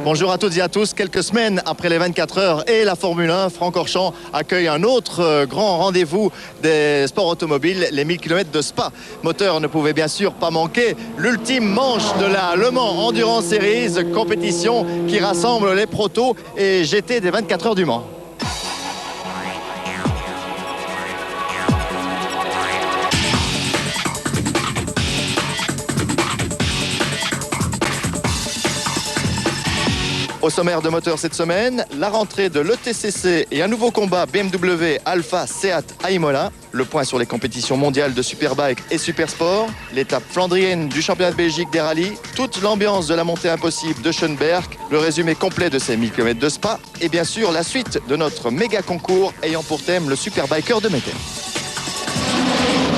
Bonjour à toutes et à tous. Quelques semaines après les 24 heures et la Formule 1, Francorchamps accueille un autre grand rendez-vous des sports automobiles, les 1000 km de Spa. Moteur ne pouvait bien sûr pas manquer. L'ultime manche de la Le Mans Endurance Series, compétition qui rassemble les protos et GT des 24 heures du Mans. Au sommaire de moteur cette semaine, la rentrée de l'ETCC et un nouveau combat BMW Alpha Seat à Imola. Le point sur les compétitions mondiales de Superbike et Supersport. L'étape flandrienne du championnat de Belgique des rallyes. Toute l'ambiance de la montée impossible de Schönberg. Le résumé complet de ces 1000 km de Spa. Et bien sûr, la suite de notre méga concours ayant pour thème le Superbiker de Metten.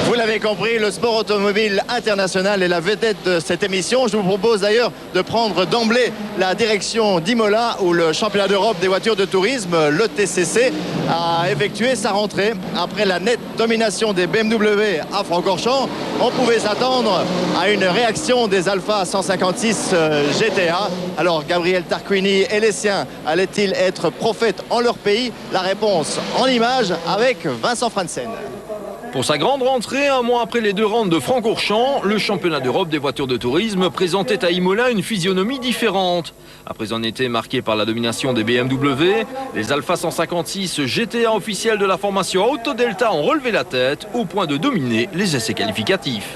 Vous l'avez compris, le sport automobile international est la vedette de cette émission. Je vous propose d'ailleurs de prendre d'emblée la direction d'Imola où le championnat d'Europe des voitures de tourisme, le TCC, a effectué sa rentrée. Après la nette domination des BMW à Francorchamps, on pouvait s'attendre à une réaction des Alpha 156 GTA. Alors Gabriel Tarquini et les siens allaient-ils être prophètes en leur pays? La réponse en images avec Vincent Franssen. Pour sa grande rentrée, un mois après les deux rounds de Francorchamps, le championnat d'Europe des voitures de tourisme présentait à Imola une physionomie différente. Après un été marqué par la domination des BMW, les Alpha 156 GTA officiels de la formation Autodelta ont relevé la tête au point de dominer les essais qualificatifs.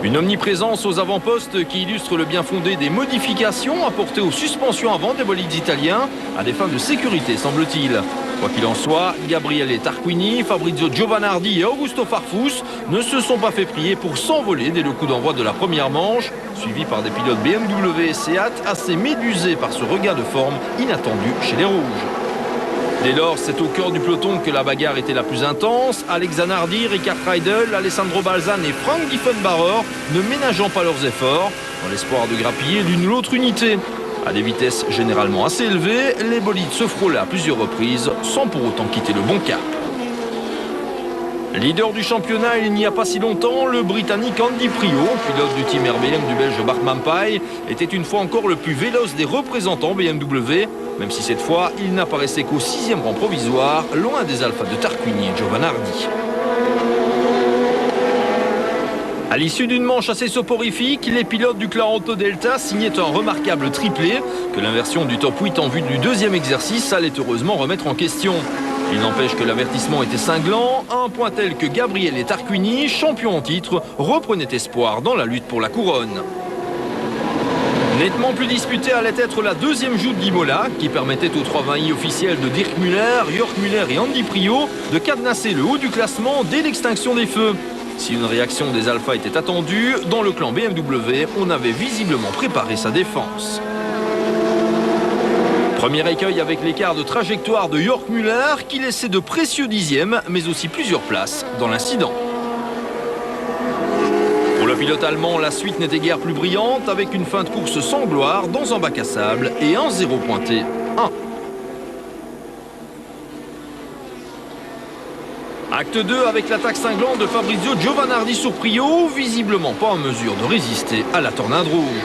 Une omniprésence aux avant-postes qui illustre le bien fondé des modifications apportées aux suspensions avant des bolides italiens à des fins de sécurité, semble-t-il. Quoi qu'il en soit, Gabriele Tarquini, Fabrizio Giovanardi et Augusto Farfus ne se sont pas fait prier pour s'envoler dès le coup d'envoi de la première manche, suivis par des pilotes BMW et Seat assez médusés par ce regain de forme inattendu chez les Rouges. Dès lors, c'est au cœur du peloton que la bagarre était la plus intense. Alex Zanardi, Ricard Freidel, Alessandro Balzan et Frank Diefenbacher ne ménageant pas leurs efforts, dans l'espoir de grappiller l'une ou l'autre unité. À des vitesses généralement assez élevées, les bolides se frôlaient à plusieurs reprises sans pour autant quitter le bon cap. Leader du championnat il n'y a pas si longtemps, le Britannique Andy Prio, pilote du team RBM du Belge Bachmann Pye, était une fois encore le plus véloce des représentants BMW, même si cette fois il n'apparaissait qu'au 6e rang provisoire, loin des Alpha de Tarquini et Giovanardi. À l'issue d'une manche assez soporifique, les pilotes du clan Autodelta signaient un remarquable triplé que l'inversion du top 8 en vue du deuxième exercice allait heureusement remettre en question. Il n'empêche que l'avertissement était cinglant, à un point tel que Gabriele Tarquini, champion en titre, reprenait espoir dans la lutte pour la couronne. Nettement plus disputée allait être la deuxième joute d'Imola, qui permettait aux 3 20i officiels de Dirk Müller, Jörg Müller et Andy Prio de cadenasser le haut du classement dès l'extinction des feux. Si une réaction des Alpha était attendue, dans le clan BMW, on avait visiblement préparé sa défense. Premier écueil avec l'écart de trajectoire de Jörg Müller qui laissait de précieux dixièmes, mais aussi plusieurs places dans l'incident. Pour le pilote allemand, la suite n'était guère plus brillante avec une fin de course sans gloire dans un bac à sable et un 0 pointé 1. Acte 2 avec l'attaque cinglante de Fabrizio Giovanardi sur Prio, visiblement pas en mesure de résister à la tornade rouge.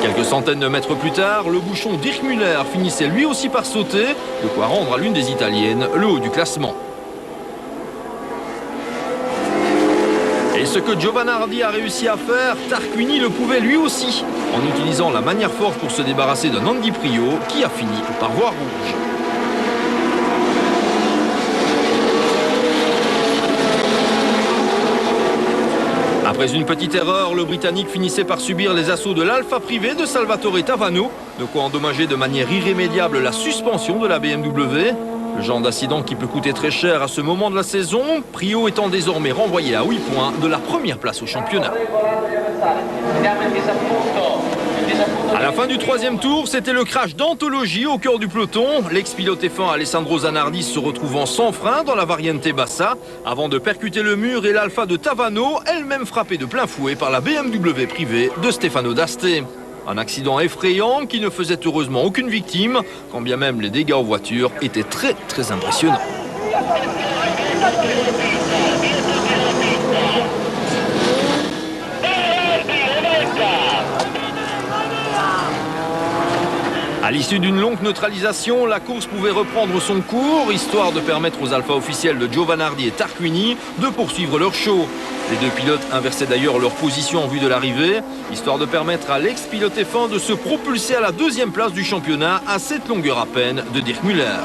Quelques centaines de mètres plus tard, le bouchon Dirk Müller finissait lui aussi par sauter, de quoi rendre à l'une des Italiennes le haut du classement. Et ce que Giovanardi a réussi à faire, Tarquini le pouvait lui aussi, en utilisant la manière forte pour se débarrasser d'un Andy Prio qui a fini par voir rouge. Après une petite erreur, le Britannique finissait par subir les assauts de l'Alpha privé de Salvatore Tavano, de quoi endommager de manière irrémédiable la suspension de la BMW. Le genre d'accident qui peut coûter très cher à ce moment de la saison, Prio étant désormais renvoyé à 8 points de la première place au championnat. À la fin du 3e tour, c'était le crash d'anthologie au cœur du peloton. L'ex-pilote F1 Alessandro Zanardi se retrouvant sans frein dans la Variante Bassa avant de percuter le mur et l'Alpha de Tavano, elle-même frappée de plein fouet par la BMW privée de Stefano D'Aste. Un accident effrayant qui ne faisait heureusement aucune victime, quand bien même les dégâts aux voitures étaient très impressionnants. À l'issue d'une longue neutralisation, la course pouvait reprendre son cours, histoire de permettre aux alphas officiels de Giovanardi et Tarquini de poursuivre leur show. Les deux pilotes inversaient d'ailleurs leur position en vue de l'arrivée, histoire de permettre à l'ex-pilote F1 de se propulser à la deuxième place du championnat à cette longueur à peine de Dirk Müller.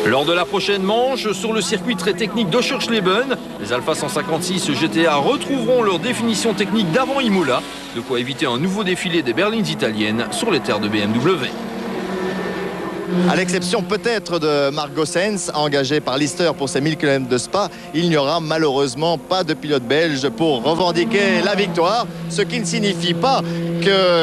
Lors de la prochaine manche, sur le circuit très technique d'Oschersleben, les Alpha 156 GTA retrouveront leur définition technique d'avant Imola, de quoi éviter un nouveau défilé des berlines italiennes sur les terres de BMW. À l'exception peut-être de Marc Gossens, engagé par Lister pour ses 1000 km de Spa, il n'y aura malheureusement pas de pilote belge pour revendiquer la victoire, ce qui ne signifie pas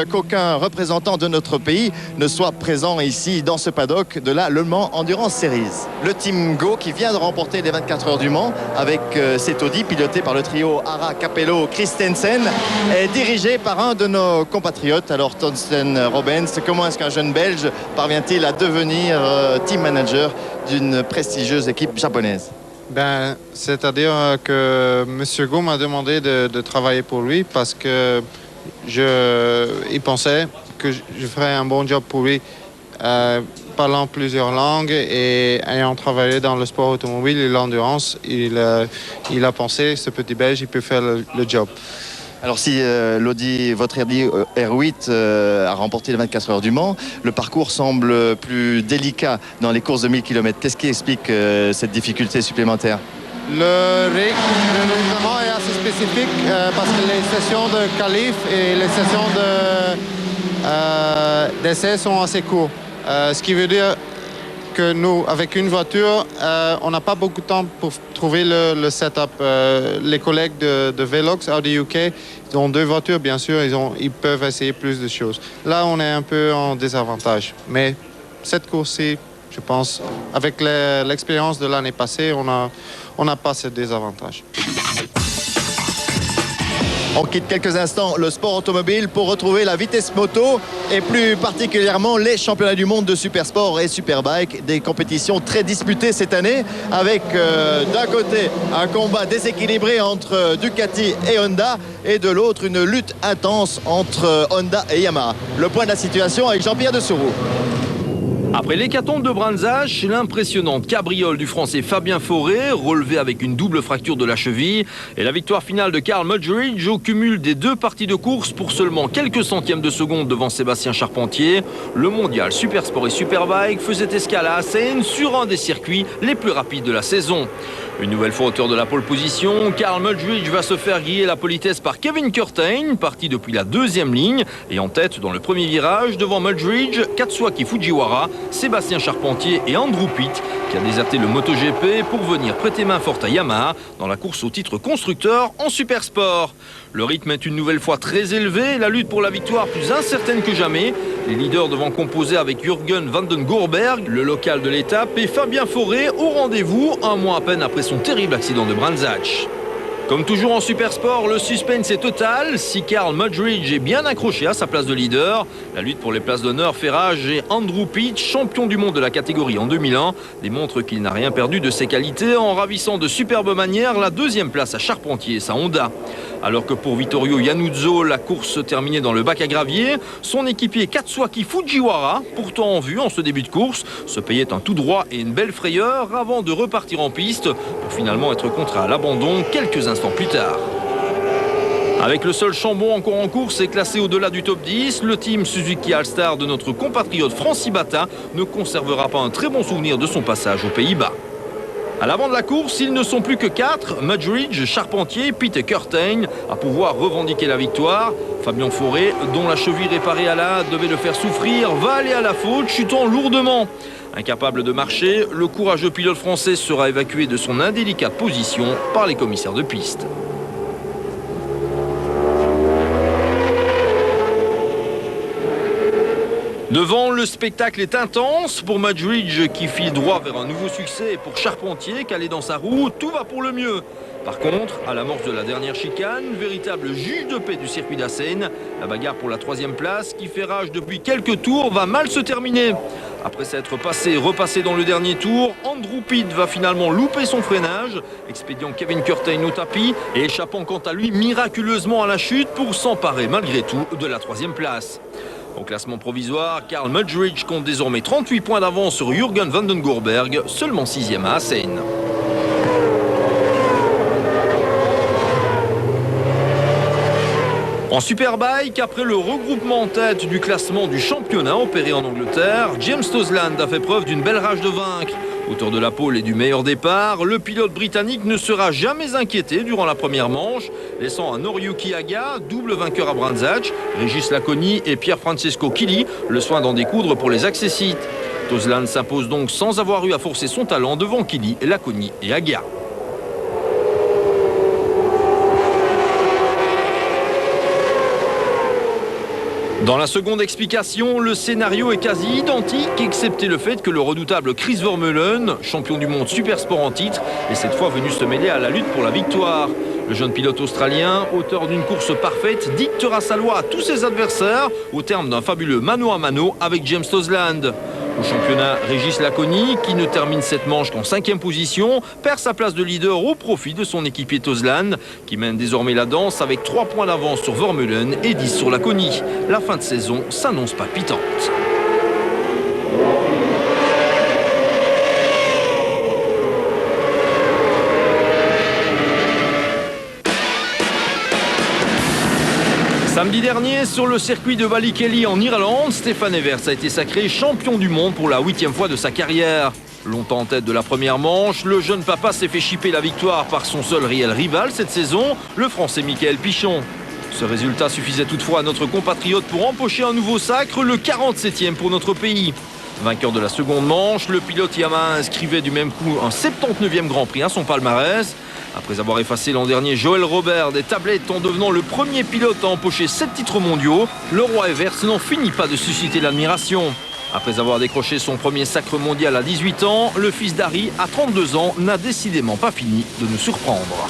qu'aucun représentant de notre pays ne soit présent ici dans ce paddock de la Le Mans Endurance Series. Le Team Go qui vient de remporter les 24 heures du Mans avec cet Audi piloté par le trio Ara, Capello, Christensen est dirigé par un de nos compatriotes. Alors Thorsten Robens, comment est-ce qu'un jeune Belge parvient-il à devenir team manager d'une prestigieuse équipe japonaise? C'est-à-dire que M. Go m'a demandé de travailler pour lui parce que il pensait que je ferais un bon job pour lui, parlant plusieurs langues et ayant travaillé dans le sport automobile et l'endurance. Il a pensé, ce petit Belge, il peut faire le job. Alors si l'Audi, votre Audi R8 a remporté les 24 heures du Mans, le parcours semble plus délicat dans les courses de 1000 km. Qu'est-ce qui explique cette difficulté supplémentaire? Le règlement est assez spécifique parce que les sessions de qualif et les sessions d'essai sont assez courtes. Ce qui veut dire que nous, avec une voiture, on n'a pas beaucoup de temps pour trouver le setup. Les collègues de Velox, Audi UK, ils ont deux voitures, bien sûr, ils peuvent essayer plus de choses. Là, on est un peu en désavantage. Mais cette course-ci, je pense, avec l'expérience de l'année passée, on n'a pas ce désavantage. On quitte quelques instants le sport automobile pour retrouver la vitesse moto et plus particulièrement les championnats du monde de Supersport et Superbike, des compétitions très disputées cette année avec d'un côté un combat déséquilibré entre Ducati et Honda et de l'autre une lutte intense entre Honda et Yamaha. Le point de la situation avec Jean-Pierre de Souroux. Après l'hécatombe de Brands Hatch, l'impressionnante cabriole du Français Fabien Fauré, relevé avec une double fracture de la cheville, et la victoire finale de Carl Mudgeridge au cumul des deux parties de course pour seulement quelques centièmes de seconde devant Sébastien Charpentier, le mondial Supersport et Superbike faisait escale à Assen sur un des circuits les plus rapides de la saison. Une nouvelle fois auteur de la pole position, Carl Mudgeridge va se faire griller la politesse par Kevin Kurtain, parti depuis la deuxième ligne et en tête dans le premier virage devant Mudgeridge, Katsuaki Fujiwara, Sébastien Charpentier et Andrew Pitt qui a déserté le MotoGP pour venir prêter main forte à Yamaha dans la course au titre constructeur en Supersport. Le rythme est une nouvelle fois très élevé, la lutte pour la victoire plus incertaine que jamais. Les leaders devant composer avec Jürgen van den Goorberg, le local de l'étape, et Fabien Fauré au rendez-vous, un mois à peine après son terrible accident de Brands Hatch. Comme toujours en Supersport, le suspense est total. Si Carl Mudgeridge est bien accroché à sa place de leader, la lutte pour les places d'honneur fait rage et Andrew Pitt, champion du monde de la catégorie en 2001, démontre qu'il n'a rien perdu de ses qualités en ravissant de superbe manière la deuxième place à Charpentier et sa Honda. Alors que pour Vittorio Iannuzzo, la course se terminait dans le bac à gravier, son équipier Katsuaki Fujiwara, pourtant en vue en ce début de course, se payait un tout droit et une belle frayeur avant de repartir en piste pour finalement être contraint à l'abandon quelques instants plus tard. Avec le seul Chambon encore en course et classé au-delà du top 10, le team Suzuki All-Star de notre compatriote Francis Bata ne conservera pas un très bon souvenir de son passage aux Pays-Bas. À l'avant de la course, ils ne sont plus que 4, Mudgeridge, Charpentier, Pitt et Kurtain, à pouvoir revendiquer la victoire. Fabien Fauré, dont la cheville réparée à la hâte devait le faire souffrir, va aller à la faute, chutant lourdement. Incapable de marcher, le courageux pilote français sera évacué de son indélicate position par les commissaires de piste. Devant, le spectacle est intense pour Mudgeridge qui file droit vers un nouveau succès et pour Charpentier calé dans sa roue, tout va pour le mieux. Par contre, à l'amorce de la dernière chicane, véritable juge de paix du circuit d'Assen, la bagarre pour la troisième place qui fait rage depuis quelques tours va mal se terminer. Après s'être passé et repassé dans le dernier tour, Andrew Pitt va finalement louper son freinage, expédiant Kevin Kurtain au tapis et échappant quant à lui miraculeusement à la chute pour s'emparer malgré tout de la troisième place. Au classement provisoire, Karl Mudgeridge compte désormais 38 points d'avance sur Jürgen van den Goorberg, seulement 6e à Assen. En Superbike, après le regroupement en tête du classement du championnat opéré en Angleterre, James Toseland a fait preuve d'une belle rage de vaincre. Auteur de la pole et du meilleur départ, le pilote britannique ne sera jamais inquiété durant la première manche, laissant à Noriyuki Haga, double vainqueur à Brands Hatch, Régis Laconi et Pier Francesco Chili le soin d'en découdre pour les accessites. Toseland s'impose donc sans avoir eu à forcer son talent devant Chili, Laconi et Haga. Dans la seconde explication, le scénario est quasi identique, excepté le fait que le redoutable Chris Vermeulen, champion du monde supersport en titre, est cette fois venu se mêler à la lutte pour la victoire. Le jeune pilote australien, auteur d'une course parfaite, dictera sa loi à tous ses adversaires au terme d'un fabuleux mano à mano avec James Toseland. Au championnat, Régis Laconi, qui ne termine cette manche qu'en 5e position, perd sa place de leader au profit de son équipier Toseland, qui mène désormais la danse avec 3 points d'avance sur Vermeulen et 10 sur Laconi. La fin de saison s'annonce palpitante. Samedi dernier, sur le circuit de Ballykelly en Irlande, Stefan Everts a été sacré champion du monde pour la 8e fois de sa carrière. Longtemps en tête de la première manche, le jeune papa s'est fait chipper la victoire par son seul réel rival cette saison, le Français Michael Pichon. Ce résultat suffisait toutefois à notre compatriote pour empocher un nouveau sacre, le 47e pour notre pays. Vainqueur de la seconde manche, le pilote Yamaha inscrivait du même coup un 79e Grand Prix à son palmarès. Après avoir effacé l'an dernier Joel Robert des tablettes en devenant le premier pilote à empocher 7 titres mondiaux, le roi Everts n'en finit pas de susciter l'admiration. Après avoir décroché son premier sacre mondial à 18 ans, le fils d'Harry, à 32 ans, n'a décidément pas fini de nous surprendre.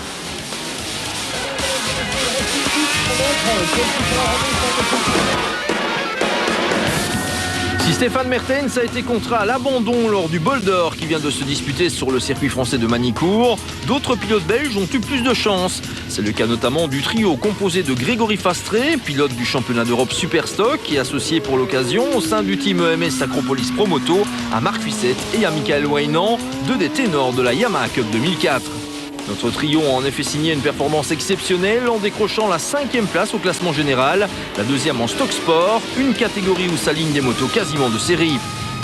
Si Stéphane Mertens a été contraint à l'abandon lors du Bol d'Or qui vient de se disputer sur le circuit français de Manicourt, d'autres pilotes belges ont eu plus de chance. C'est le cas notamment du trio composé de Grégory Fastré, pilote du championnat d'Europe Superstock et associé pour l'occasion au sein du team EMS Sacropolis Promoto à Marc Fissette et à Michael Waynan, deux des ténors de la Yamaha Cup 2004. Notre trio a en effet signé une performance exceptionnelle en décrochant la 5e place au classement général, la 2e en stock sport, une catégorie où s'alignent des motos quasiment de série.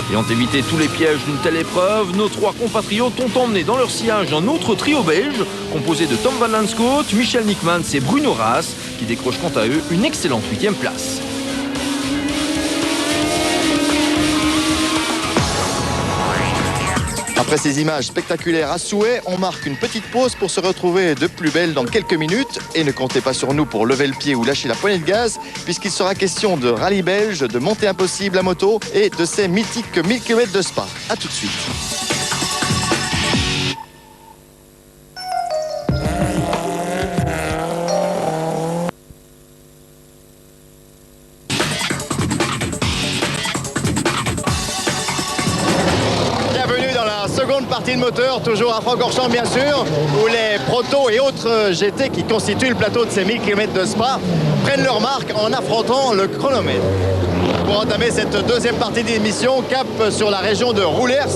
Ayant évité tous les pièges d'une telle épreuve, nos 3 compatriotes ont emmené dans leur sillage un autre trio belge, composé de Tom Van Lanscoot, Michel Nickmans et Bruno Raas, qui décrochent quant à eux une excellente 8e place. Après ces images spectaculaires à souhait, on marque une petite pause pour se retrouver de plus belle dans quelques minutes. Et ne comptez pas sur nous pour lever le pied ou lâcher la poignée de gaz, puisqu'il sera question de rallye belge, de montée impossible à moto et de ces mythiques 1000 km de Spa. A tout de suite. Seconde partie de moteur, toujours à Francorchamps bien sûr, où les protos et autres GT qui constituent le plateau de ces 1000 km de Spa prennent leur marque en affrontant le chronomètre. Pour entamer cette deuxième partie d'émission, cap sur la région de Roulers,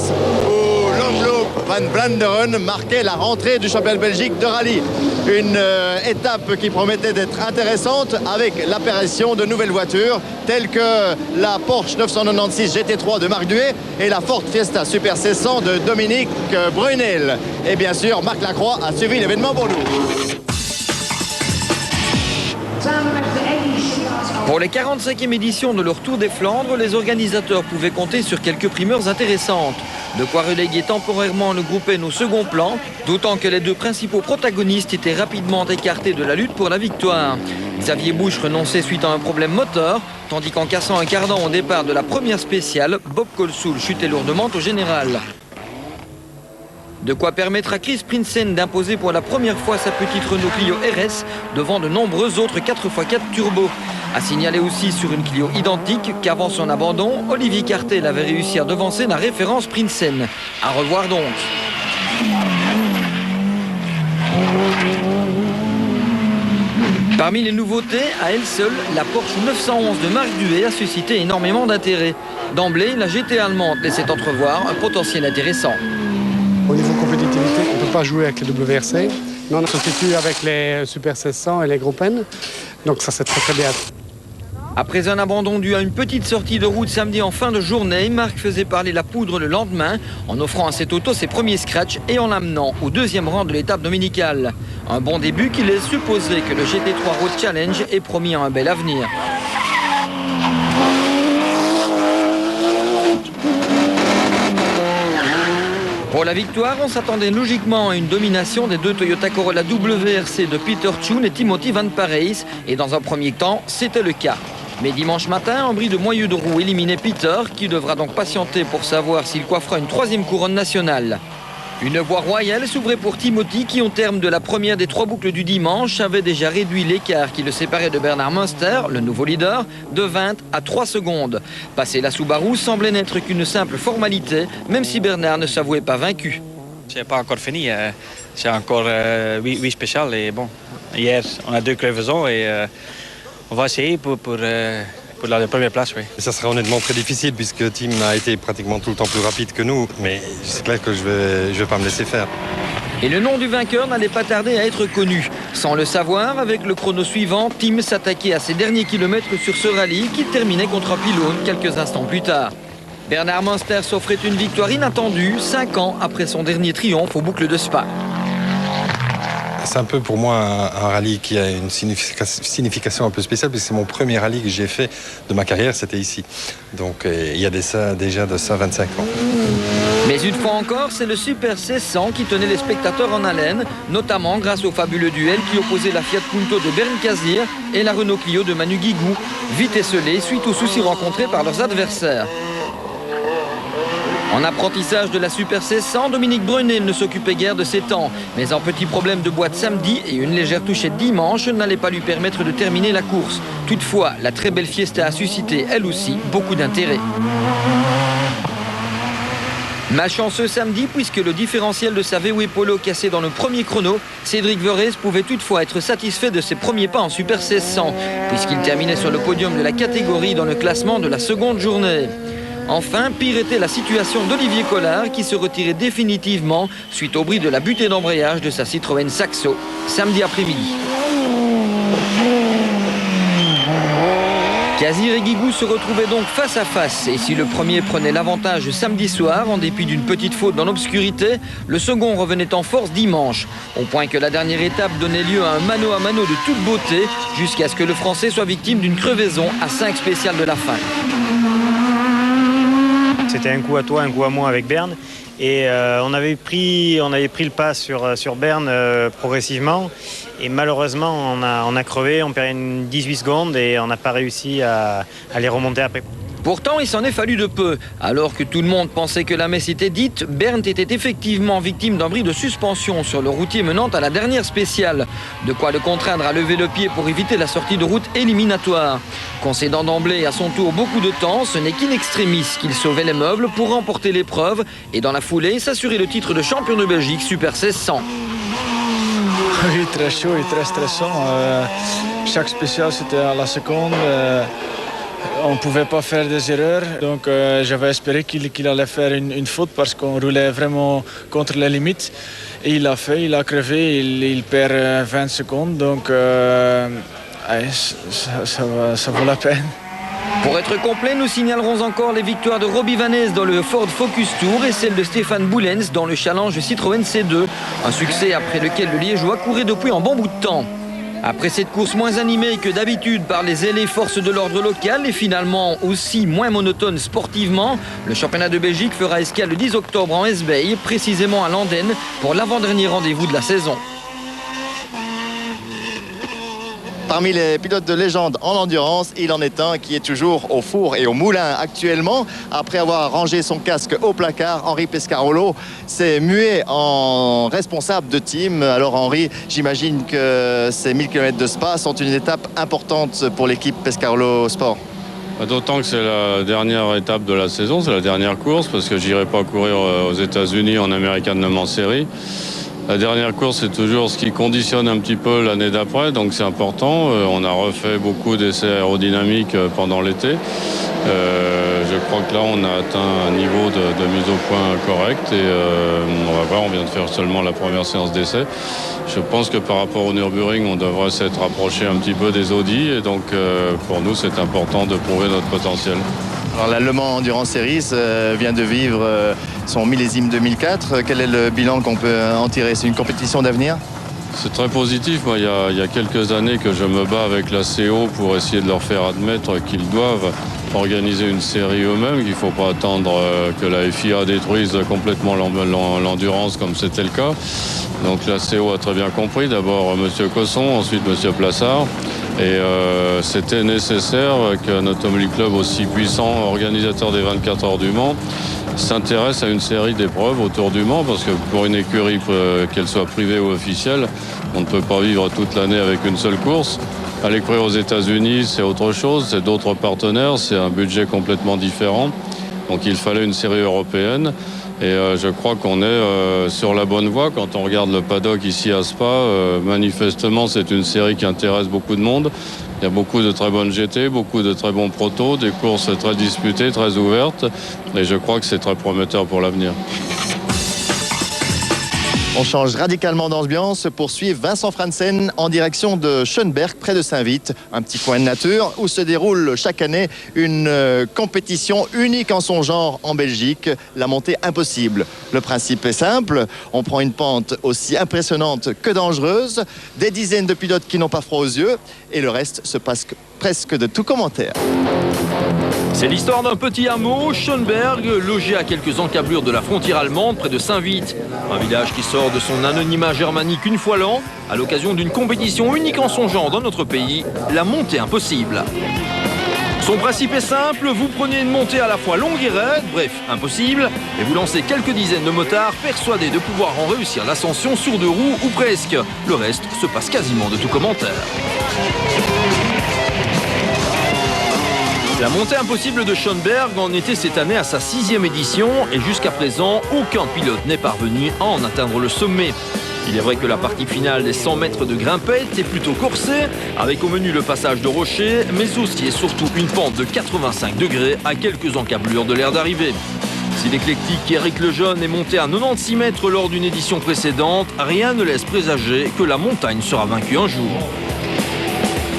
où Longloop Van Vlaanderen marquait la rentrée du championnat de Belgique de rallye. Une étape qui promettait d'être intéressante avec l'apparition de nouvelles voitures telles que la Porsche 996 GT3 de Marc Duet et la Ford Fiesta Super C100 de Dominique Brunel. Et bien sûr, Marc Lacroix a suivi l'événement pour nous. Pour les 45e éditions de leur Tour des Flandres, les organisateurs pouvaient compter sur quelques primeurs intéressantes. De quoi reléguer temporairement le groupe N au second plan, d'autant que les 2 principaux protagonistes étaient rapidement écartés de la lutte pour la victoire. Xavier Busch renonçait suite à un problème moteur, tandis qu'en cassant un cardan au départ de la première spéciale, Bob Colsoul chutait lourdement au général. De quoi permettre à Chris Prinsen d'imposer pour la première fois sa petite Renault Clio RS devant de nombreux autres 4x4 turbo. A signaler aussi sur une Clio identique qu'avant son abandon, Olivier Cartel avait réussi à devancer la référence Prinsen. À revoir donc. Parmi les nouveautés, à elle seule, la Porsche 911 de Marc Duet a suscité énormément d'intérêt. D'emblée, la GT allemande laissait entrevoir un potentiel intéressant. Au niveau compétitivité, on ne peut pas jouer avec les WRC, mais on se substitue avec les Super 1600 et les Gruppen, donc ça c'est très bien. Après un abandon dû à une petite sortie de route samedi en fin de journée, Marc faisait parler la poudre le lendemain en offrant à cette auto ses premiers scratchs et en l'amenant au deuxième rang de l'étape dominicale. Un bon début qui laisse supposer que le GT3 Road Challenge est promis à un bel avenir. Pour la victoire, on s'attendait logiquement à une domination des deux Toyota Corolla WRC de Peter Tune et Timothy Van Parijs, et dans un premier temps, c'était le cas. Mais dimanche matin, un bris de moyeu de roue éliminait Peter, qui devra donc patienter pour savoir s'il coiffera une troisième couronne nationale. Une voie royale s'ouvrait pour Timothy qui, au terme de la première des 3 boucles du dimanche, avait déjà réduit l'écart qui le séparait de Bernard Munster, le nouveau leader, de 20 à 3 secondes. Passer la Subaru semblait n'être qu'une simple formalité, même si Bernard ne s'avouait pas vaincu. C'est pas encore fini, c'est encore 8 spéciales et bon, hier on a 2 crevaisons et on va essayer pour la première place, oui. Ça sera honnêtement très difficile puisque Tim a été pratiquement tout le temps plus rapide que nous, mais c'est clair que je vais pas me laisser faire. Et le nom du vainqueur n'allait pas tarder à être connu. Sans le savoir, avec le chrono suivant, Tim s'attaquait à ses derniers kilomètres sur ce rallye qui terminait contre un pylône quelques instants plus tard. Bernard Munster s'offrait une victoire inattendue 5 ans après son dernier triomphe aux boucles de Spa. C'est un peu pour moi un rallye qui a une signification un peu spéciale puisque c'est mon premier rallye que j'ai fait de ma carrière, c'était ici. Donc il y a déjà de ça 25 ans. Mais une fois encore, c'est le Super 1600 qui tenait les spectateurs en haleine, notamment grâce au fabuleux duel qui opposait la Fiat Punto de Bernd Kazir et la Renault Clio de Manu Guigou, vite esselés suite aux soucis rencontrés par leurs adversaires. En apprentissage de la Super 1600, Dominique Brunet ne s'occupait guère de ses temps. Mais un petit problème de boîte samedi et une légère touchette dimanche n'allait pas lui permettre de terminer la course. Toutefois, la très belle Fiesta a suscité, elle aussi, beaucoup d'intérêt. Malchanceux samedi, puisque le différentiel de sa VW Polo cassé dans le premier chrono, Cédric Verrez pouvait toutefois être satisfait de ses premiers pas en Super 1600, puisqu'il terminait sur le podium de la catégorie dans le classement de la seconde journée. Enfin, pire était la situation d'Olivier Collard qui se retirait définitivement suite au bris de la butée d'embrayage de sa Citroën Saxo samedi après-midi. Kazir et Guigou se retrouvaient donc face à face et si le premier prenait l'avantage samedi soir en dépit d'une petite faute dans l'obscurité, le second revenait en force dimanche, au point que la dernière étape donnait lieu à un mano à mano de toute beauté jusqu'à ce que le Français soit victime d'une crevaison à 5 spéciales de la fin. C'était un coup à toi, un coup à moi avec Bern. Et on avait pris le pas sur Bern progressivement. Et malheureusement, on a crevé, on perd 18 secondes et on n'a pas réussi à les remonter après. Pourtant, il s'en est fallu de peu. Alors que tout le monde pensait que la messe était dite, Bernd était effectivement victime d'un bris de suspension sur le routier menant à la dernière spéciale. De quoi le contraindre à lever le pied pour éviter la sortie de route éliminatoire. Concédant d'emblée à son tour beaucoup de temps, ce n'est qu'in extremis qu'il sauvait les meubles pour remporter l'épreuve et dans la foulée s'assurer le titre de champion de Belgique Super 1600. Oui, très chaud et très stressant. Chaque spécial, c'était à la seconde. On ne pouvait pas faire des erreurs, donc j'avais espéré qu'il allait faire une faute parce qu'on roulait vraiment contre les limites. Et il l'a fait, il a crevé, il perd 20 secondes, donc ça vaut la peine. Pour être complet, nous signalerons encore les victoires de Robbie Van Ness dans le Ford Focus Tour et celle de Stéphane Boulens dans le Challenge Citroën C2. Un succès après lequel le Liégeois courait depuis un bon bout de temps. Après cette course moins animée que d'habitude par les ailées forces de l'ordre local et finalement aussi moins monotone sportivement, le championnat de Belgique fera escale le 10 octobre en Hesbaye, précisément à Landen, pour l'avant-dernier rendez-vous de la saison. Parmi les pilotes de légende en endurance, il en est un qui est toujours au four et au moulin actuellement. Après avoir rangé son casque au placard, Henri Pescarolo s'est mué en responsable de team. Alors Henri, j'imagine que ces 1000 km de Spa sont une étape importante pour l'équipe Pescarolo Sport. D'autant que c'est la dernière étape de la saison, c'est la dernière course, parce que j'irai pas courir aux États-Unis en American Le Mans Series. La dernière course, c'est toujours ce qui conditionne un petit peu l'année d'après, donc c'est important. On a refait beaucoup d'essais aérodynamiques pendant l'été. Je crois que là, on a atteint un niveau de mise au point correct et on va voir, on vient de faire seulement la première séance d'essai. Je pense que par rapport au Nürburgring, on devrait s'être rapproché un petit peu des Audi et donc pour nous, c'est important de prouver notre potentiel. Alors la Le Mans Endurance Series vient de vivre son millésime 2004. Quel est le bilan qu'on peut en tirer? C'est une compétition d'avenir? C'est très positif. Moi, il y a quelques années que je me bats avec la CO pour essayer de leur faire admettre qu'ils doivent organiser une série eux-mêmes, qu'il ne faut pas attendre que la FIA détruise complètement l'endurance comme c'était le cas. Donc la CO a très bien compris, d'abord M. Cosson, ensuite M. Plassard. Et c'était nécessaire qu'un Automobile Club aussi puissant, organisateur des 24 heures du Mans, s'intéresse à une série d'épreuves autour du Mans, parce que pour une écurie, qu'elle soit privée ou officielle, on ne peut pas vivre toute l'année avec une seule course. Aller courir aux États-Unis, c'est autre chose, c'est d'autres partenaires, c'est un budget complètement différent. Donc il fallait une série européenne. Et je crois qu'on est sur la bonne voie. Quand on regarde le paddock ici à Spa, manifestement, c'est une série qui intéresse beaucoup de monde. Il y a beaucoup de très bonnes GT, beaucoup de très bons protos, des courses très disputées, très ouvertes. Et je crois que c'est très prometteur pour l'avenir. On change radicalement d'ambiance pour suivre Vincent Franssen en direction de Schönberg, près de Saint-Vith, un petit coin de nature où se déroule chaque année une compétition unique en son genre en Belgique, la montée impossible. Le principe est simple, on prend une pente aussi impressionnante que dangereuse, des dizaines de pilotes qui n'ont pas froid aux yeux et le reste se passe presque de tout commentaire. C'est l'histoire d'un petit hameau, Schönberg, logé à quelques encablures de la frontière allemande, près de Saint-Vith. Un village qui sort de son anonymat germanique une fois l'an, à l'occasion d'une compétition unique en son genre dans notre pays, la montée impossible. Son principe est simple, vous prenez une montée à la fois longue et raide, bref, impossible, et vous lancez quelques dizaines de motards persuadés de pouvoir en réussir l'ascension sur 2 roues ou presque. Le reste se passe quasiment de tout commentaire. La montée impossible de Schönberg en était cette année à sa 6e édition et jusqu'à présent, aucun pilote n'est parvenu à en atteindre le sommet. Il est vrai que la partie finale des 100 mètres de grimpette est plutôt corsée, avec au menu le passage de rochers, mais aussi et surtout une pente de 85 degrés à quelques encablures de l'aire d'arrivée. Si l'éclectique Eric Lejeune est monté à 96 mètres lors d'une édition précédente, rien ne laisse présager que la montagne sera vaincue un jour.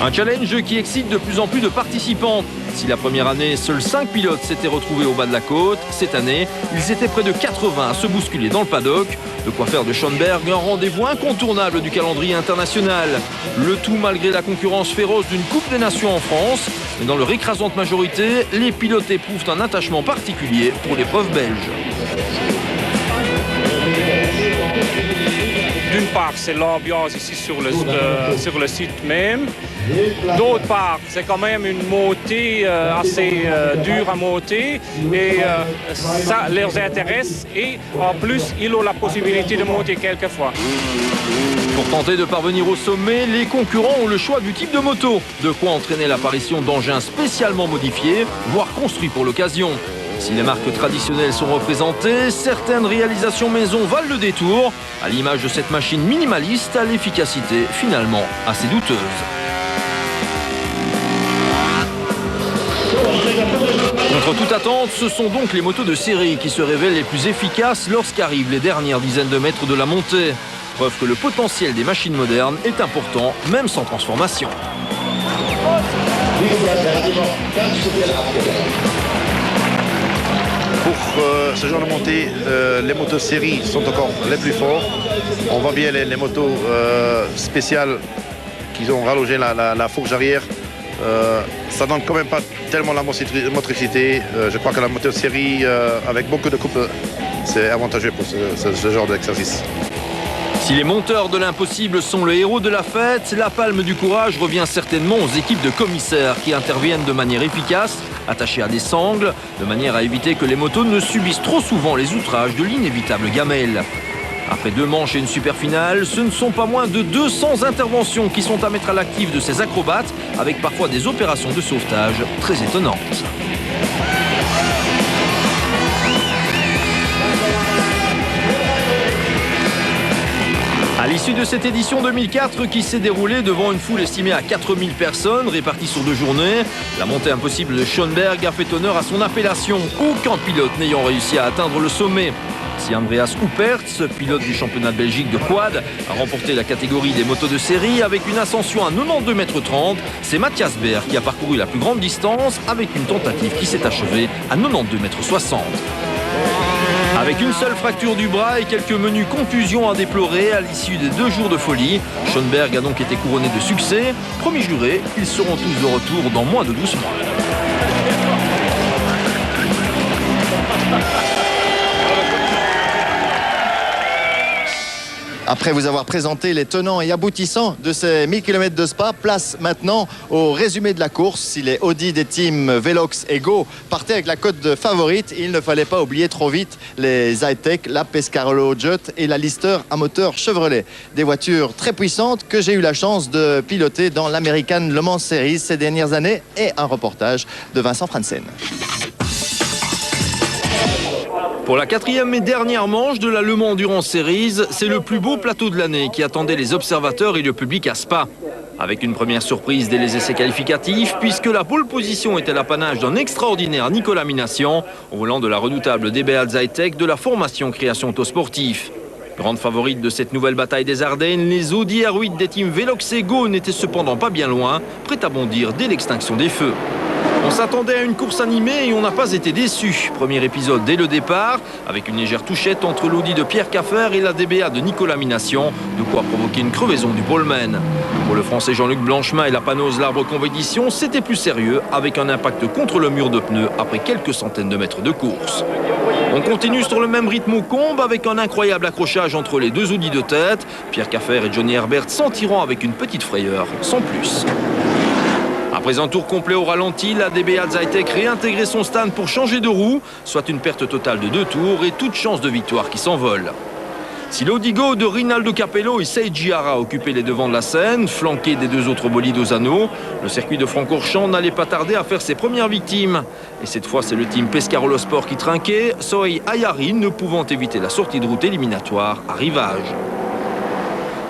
Un challenge qui excite de plus en plus de participants. Si la première année, seuls 5 pilotes s'étaient retrouvés au bas de la côte, cette année, ils étaient près de 80 à se bousculer dans le paddock. De quoi faire de Schönberg un rendez-vous incontournable du calendrier international. Le tout malgré la concurrence féroce d'une Coupe des Nations en France. Mais dans leur écrasante majorité, les pilotes éprouvent un attachement particulier pour l'épreuve belge. D'une part, c'est l'ambiance ici sur le site même. D'autre part, c'est quand même une montée assez dure à monter et ça les intéresse. Et en plus, ils ont la possibilité de monter quelques fois. Pour tenter de parvenir au sommet, les concurrents ont le choix du type de moto. De quoi entraîner l'apparition d'engins spécialement modifiés, voire construits pour l'occasion. Si les marques traditionnelles sont représentées, certaines réalisations maison valent le détour, à l'image de cette machine minimaliste à l'efficacité finalement assez douteuse. Contre toute attente, ce sont donc les motos de série qui se révèlent les plus efficaces lorsqu'arrivent les dernières dizaines de mètres de la montée. Preuve que le potentiel des machines modernes est important, même sans transformation. Pour ce genre de montée, les motos série sont encore les plus forts. On voit bien les motos spéciales qui ont rallongé la fourche arrière. Ça donne quand même pas tellement la motricité. Je crois que la moto série avec beaucoup de coupes, c'est avantageux pour ce genre d'exercice. Si les monteurs de l'impossible sont le héros de la fête, la palme du courage revient certainement aux équipes de commissaires qui interviennent de manière efficace, attachées à des sangles, de manière à éviter que les motos ne subissent trop souvent les outrages de l'inévitable gamelle. Après 2 manches et une super finale, ce ne sont pas moins de 200 interventions qui sont à mettre à l'actif de ces acrobates, avec parfois des opérations de sauvetage très étonnantes. À l'issue de cette édition 2004 qui s'est déroulée devant une foule estimée à 4000 personnes réparties sur 2 journées, la montée impossible de Schoenberg a fait honneur à son appellation, aucun pilote n'ayant réussi à atteindre le sommet. Si Andreas Huppertz, pilote du championnat de Belgique de quad, a remporté la catégorie des motos de série avec une ascension à 92,30 m, c'est Matthias Berg qui a parcouru la plus grande distance avec une tentative qui s'est achevée à 92,60 m. Avec une seule fracture du bras et quelques menues contusions à déplorer à l'issue des 2 jours de folie, Schoenberg a donc été couronné de succès. Promis juré, ils seront tous de retour dans moins de 12 mois. Après vous avoir présenté les tenants et aboutissants de ces 1000 km de Spa, place maintenant au résumé de la course. Si les Audi des teams Velox et Go partaient avec la cote de favorite, il ne fallait pas oublier trop vite les Zytec, la Pescarolo Jett et la Lister à moteur Chevrolet. Des voitures très puissantes que j'ai eu la chance de piloter dans l'American Le Mans Series ces dernières années, et un reportage de Vincent Franzen. Pour la 4e et dernière manche de la Le Mans Endurance Series, c'est le plus beau plateau de l'année qui attendait les observateurs et le public à Spa. Avec une première surprise dès les essais qualificatifs, puisque la pole position était l'apanage d'un extraordinaire Nicolas Minassian, au volant de la redoutable DBA Zytec de la formation Création Autosportif. Grande favorite de cette nouvelle bataille des Ardennes, les Audi R8 des teams Velox et Go n'étaient cependant pas bien loin, prêts à bondir dès l'extinction des feux. On s'attendait à une course animée et on n'a pas été déçus. Premier épisode dès le départ, avec une légère touchette entre l'Audi de Pierre Caffer et la DBA de Nicolas Minassian, de quoi provoquer une crevaison du poleman. Pour le Français Jean-Luc Blanchemin et la Panose L'Arbre Compétition, c'était plus sérieux, avec un impact contre le mur de pneus après quelques centaines de mètres de course. On continue sur le même rythme au combe, avec un incroyable accrochage entre les 2 Audi de tête, Pierre Caffer et Johnny Herbert s'en tirant avec une petite frayeur, sans plus. Après un tour complet au ralenti, la DBA Zytec réintégrait son stand pour changer de roue, soit une perte totale de 2 tours et toute chance de victoire qui s'envole. Si l'Audi Go de Rinaldo Capello et Seiji Hara occupaient les devants de la scène, flanqués des 2 autres bolides aux anneaux, le circuit de Francorchamps n'allait pas tarder à faire ses premières victimes. Et cette fois, c'est le team Pescarolo Sport qui trinquait, Sohei Ayari ne pouvant éviter la sortie de route éliminatoire à Rivage.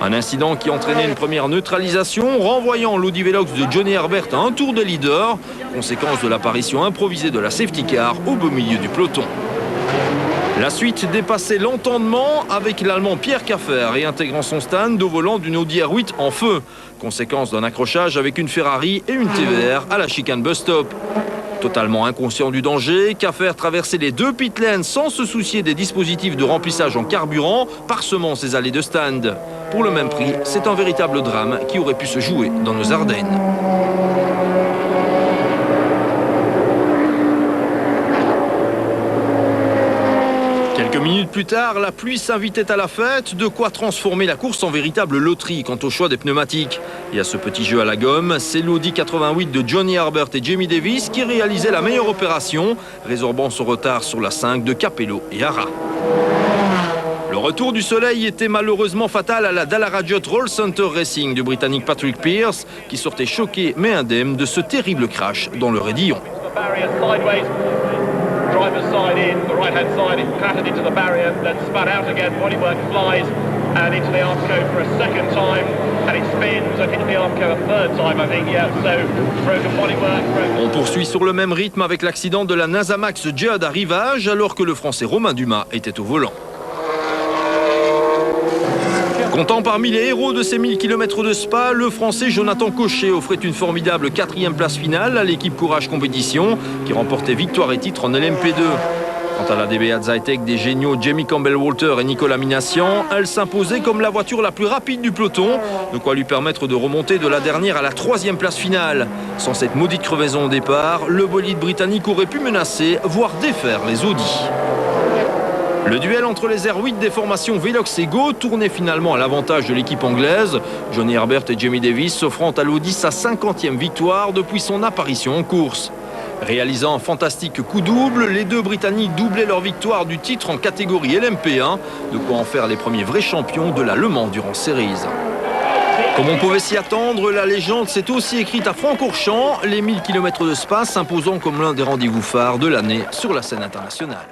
Un incident qui entraînait une première neutralisation, renvoyant l'Audi Velox de Johnny Herbert à un tour de leader, conséquence de l'apparition improvisée de la safety car au beau milieu du peloton. La suite dépassait l'entendement avec l'Allemand Pierre Caffer réintégrant son stand au volant d'une Audi R8 en feu, conséquence d'un accrochage avec une Ferrari et une TVR à la chicane bus stop. Totalement inconscient du danger, Caffer traversait les 2 pit lanes sans se soucier des dispositifs de remplissage en carburant, parsemant ses allées de stand. Pour le même prix, c'est un véritable drame qui aurait pu se jouer dans nos Ardennes. Quelques minutes plus tard, la pluie s'invitait à la fête, de quoi transformer la course en véritable loterie quant au choix des pneumatiques. Et à ce petit jeu à la gomme, c'est l'Audi 88 de Johnny Herbert et Jamie Davis qui réalisait la meilleure opération, résorbant son retard sur la 5 de Capello et Hara. Le retour du soleil était malheureusement fatal à la Dallara Jett Roll Center Racing du Britannique Patrick Pierce, qui sortait choqué mais indemne de ce terrible crash dans le raidillon. Driver's side in, the right-hand side, it clattered into the barrier, then spun out again, bodywork flies, and into the Armco for a second time, and it spins, and into the Armco a third time, I think, yeah, so broken bodywork, broken... On poursuit sur le même rythme avec l'accident de la NASA Max Jihad à Rivage, alors que le Français Romain Dumas était au volant. Comptant parmi les héros de ces 1000 km de Spa, le Français Jonathan Cochet offrait une formidable 4e place finale à l'équipe Courage Compétition, qui remportait victoire et titre en LMP2. Quant à la DBA Zytec des géniaux Jamie Campbell-Walter et Nicolas Minassian, elle s'imposait comme la voiture la plus rapide du peloton, de quoi lui permettre de remonter de la dernière à la 3e place finale. Sans cette maudite crevaison au départ, le bolide britannique aurait pu menacer, voire défaire les Audi. Le duel entre les R8 des formations Velox et Go tournait finalement à l'avantage de l'équipe anglaise, Johnny Herbert et Jamie Davis s'offrant à l'Audi sa 50e victoire depuis son apparition en course. Réalisant un fantastique coup double, les 2 Britanniques doublaient leur victoire du titre en catégorie LMP1, de quoi en faire les premiers vrais champions de la Le Mans Endurance Series. Comme on pouvait s'y attendre, la légende s'est aussi écrite à Francorchamps, les 1000 km de Spa s'imposant comme l'un des rendez-vous phares de l'année sur la scène internationale.